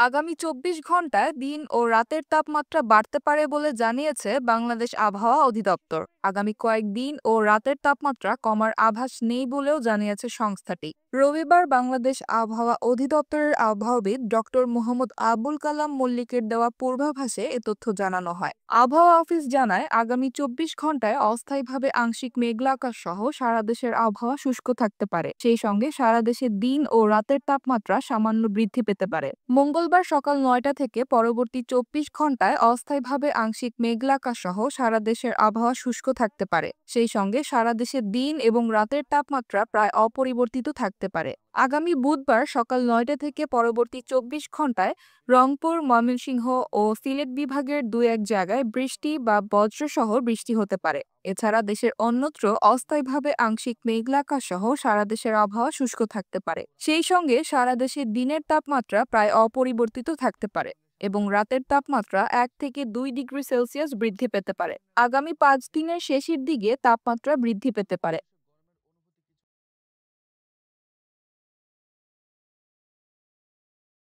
আগামী ২৪ ঘন্টায় দিন ও রাতের তাপমাত্রা বাড়তে পারে বলে জানিয়েছে বাংলাদেশ আবহাওয়া অধিদপ্তর। আগামী কয়েকদিন ও রাতের তাপমাত্রা কমার আভাস নেই বলেও জানিয়েছে সংস্থাটি। রবিবার বাংলাদেশ আবহাওয়া অধিদপ্তরের আবহাওয়াবিদ ডক্টর মোহাম্মদ আবুল কালাম মল্লিকের দেওয়া পূর্বাভাসে এ তথ্য জানানো হয়। আবহাওয়া অফিস জানায়, আগামী ২৪ ঘন্টায় অস্থায়ীভাবে আংশিক মেঘলা আকাশ সহ সারা দেশের আবহাওয়া শুষ্ক থাকতে পারে। সেই সঙ্গে সারা দেশে দিন ও রাতের তাপমাত্রা সামান্য বৃদ্ধি পেতে পারে। মঙ্গলবার সকাল ৯টা থেকে পরবর্তী ২৪ ঘন্টায় অস্থায়ীভাবে আংশিক মেঘলা আকাশ সহ সারা দেশের আবহাওয়া শুষ্ক থাকতে পারে। সেই সঙ্গে সারা দেশে দিন এবং রাতের তাপমাত্রা প্রায় অপরিবর্তিত থাকতে পারে। আগামী বুধবার সকাল ৯টা থেকে পরবর্তী ২৪ ঘন্টায় রংপুর, ময়মনসিংহ ও সিলেট বিভাগের দু-এক জায়গায় বৃষ্টি বা বজ্রসহ বৃষ্টি হতে পারে। এছাড়া দেশের অন্যত্র অস্থায়ীভাবে আংশিক মেঘলা আকাশ সহ সারা দেশের আবহাওয়া শুষ্ক থাকতে পারে। সেই সঙ্গে সারা দেশে দিনের তাপমাত্রা প্রায় অপরিবর্তিত থাকতে পারে এবং রাতের তাপমাত্রা ১ থেকে ২ ডিগ্রি সেলসিয়াস বৃদ্ধি পেতে পারে। আগামী ৫ দিনের শেষের দিকে তাপমাত্রা বৃদ্ধি পেতে পারে।